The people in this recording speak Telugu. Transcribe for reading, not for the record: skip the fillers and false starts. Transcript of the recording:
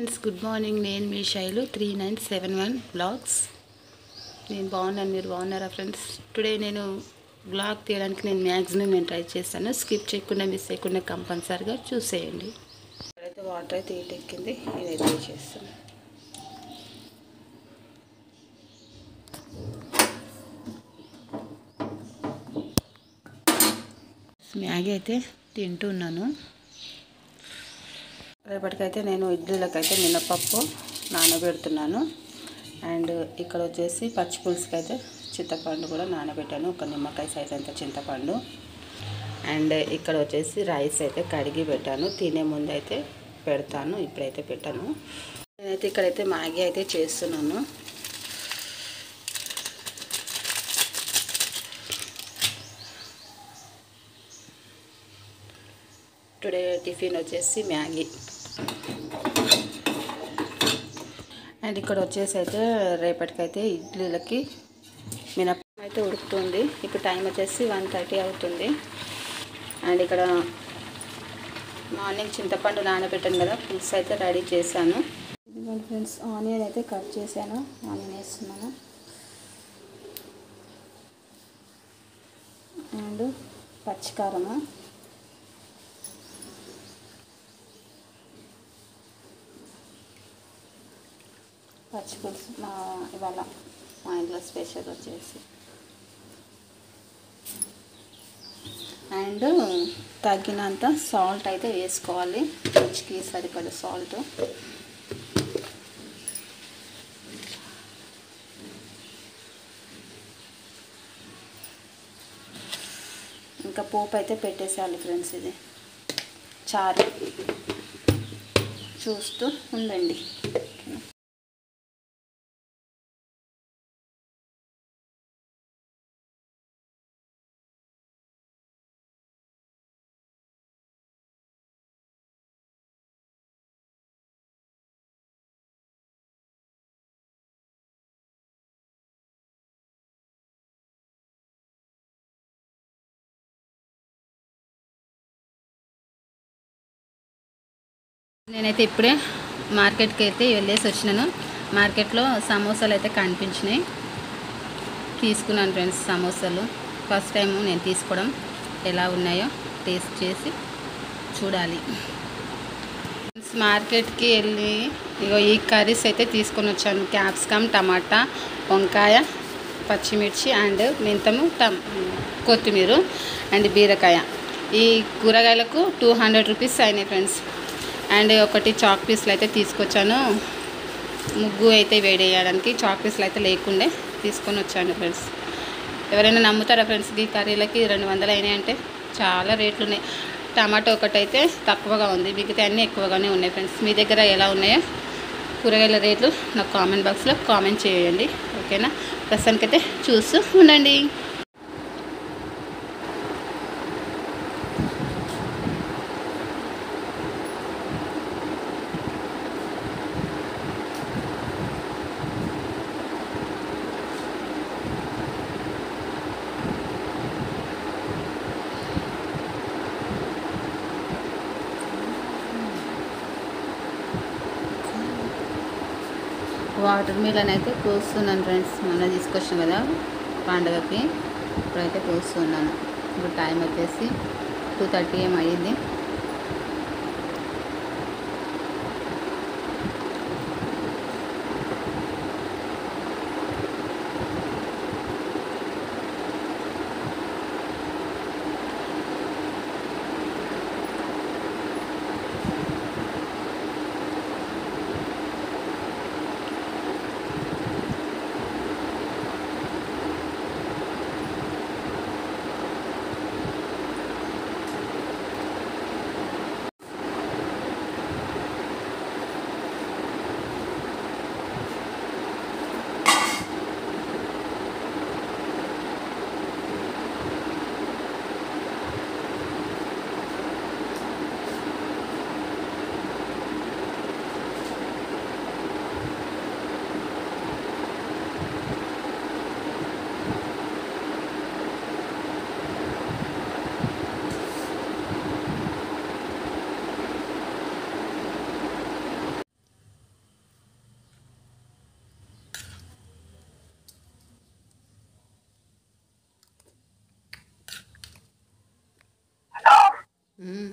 Friends, good morning. నేను మీ శైలు 3971 బ్లాగ్స్. నేను బాగున్నాను, మీరు బాగున్నారా ఫ్రెండ్స్? టుడే నేను బ్లాగ్ తీయడానికి మ్యాక్సిమం ట్రై చేస్తాను. స్కిప్ చేయకుండా, మిస్ చేయకుండా కంపల్సరీగా చూసేయండి. ఇక్కడైతే వాటర్ అయితే ఎక్కింది, ఇదైతే చేస్తాను. మ్యాగీ అయితే తింటున్నాను. రేపటికైతే నేను ఇడ్లీలకైతే మినపప్పు నానబెడుతున్నాను. అండ్ ఇక్కడ వచ్చేసి పచ్చి పులుసుకి అయితే చింతపండు కూడా నానబెట్టాను, ఒక నిమ్మకాయ సైజ్ అంత చింతపండు. అండ్ ఇక్కడ వచ్చేసి రైస్ అయితే కడిగి పెట్టాను, తినే ముందు అయితే పెడతాను, ఇప్పుడైతే పెట్టాను. నేనైతే ఇక్కడైతే మ్యాగీ అయితే చేస్తున్నాను. టుడే టిఫిన్ వచ్చేసి మ్యాగీ. అండ్ ఇక్కడ వచ్చేసి అయితే రేపటికైతే ఇడ్లీలకి మినపప్పు అయితే ఉడుకుతుంది. ఇప్పుడు టైం వచ్చేసి 1:30 అవుతుంది. అండ్ ఇక్కడ మార్నింగ్ చింతపండు నానబెట్టాను కదా, పులుసు అయితే రెడీ చేశాను. ఇదిగోండి ఫ్రెండ్స్, ఆనియన్ అయితే కట్ చేశాను, ఆనియన్ వేస్తున్నాను. అండ్ పచ్చికారము, పచ్చి పులుసు ఇవాళ మా ఇంట్లో స్పెషల్ వచ్చేసి. అండ్ తగినంత సాల్ట్ అయితే వేసుకోవాలి, రుచికి సరిపడ సాల్ట్. ఇంకా పోపు అయితే పెట్టేసేయాలి ఫ్రెండ్స్. ఇది చారు చూస్తూ ఉండండి. నేనైతే ఇప్పుడే మార్కెట్కి అయితే వెళ్ళేసి వచ్చినాను. మార్కెట్లో సమోసాలు అయితే కనిపించినాయి, తీసుకున్నాను ఫ్రెండ్స్. సమోసాలు ఫస్ట్ టైం నేను తీసుకోవడం, ఎలా ఉన్నాయో టేస్ట్ చేసి చూడాలి. మార్కెట్కి వెళ్ళి ఇగో ఈ కర్రీస్ అయితే తీసుకొని వచ్చాను. క్యాప్సికమ్, టమాటా, వంకాయ, పచ్చిమిర్చి అండ్ మెంతము, కొత్తిమీర అండ్ బీరకాయ. ఈ కూరగాయలకు 200 రూపీస్ అయినాయి ఫ్రెండ్స్. అండ్ ఒకటి చాక్ పీస్లు అయితే తీసుకొచ్చాను, ముగ్గు అయితే వేడేయడానికి. చాక్ పీస్లు అయితే లేకుండే తీసుకొని వచ్చాను ఫ్రెండ్స్. ఎవరైనా నమ్ముతారా ఫ్రెండ్స్, ఈ కర్రీలకి 200 అయినాయి అంటే చాలా రేట్లు ఉన్నాయి. టమాటో ఒకటైతే తక్కువగా ఉంది, మిగతా అన్నీ ఎక్కువగానే ఉన్నాయి ఫ్రెండ్స్. మీ దగ్గర ఎలా ఉన్నాయో కూరగాయల రేట్లు నాకు కామెంట్ బాక్స్లో కామెంట్ చేయండి, ఓకేనా? ప్రస్తుతానికైతే చూస్తూ ఉండండి. వాటర్ మిలన్ అయితే కోస్తున్నాను ఫ్రెండ్స్. మొన్న తీసుకొచ్చాను కదా పండుగకి, ఇప్పుడైతే కోస్తున్నాను. ఇప్పుడు టైం వచ్చేసి 2:30 ఏం అయ్యింది. మ్మ్.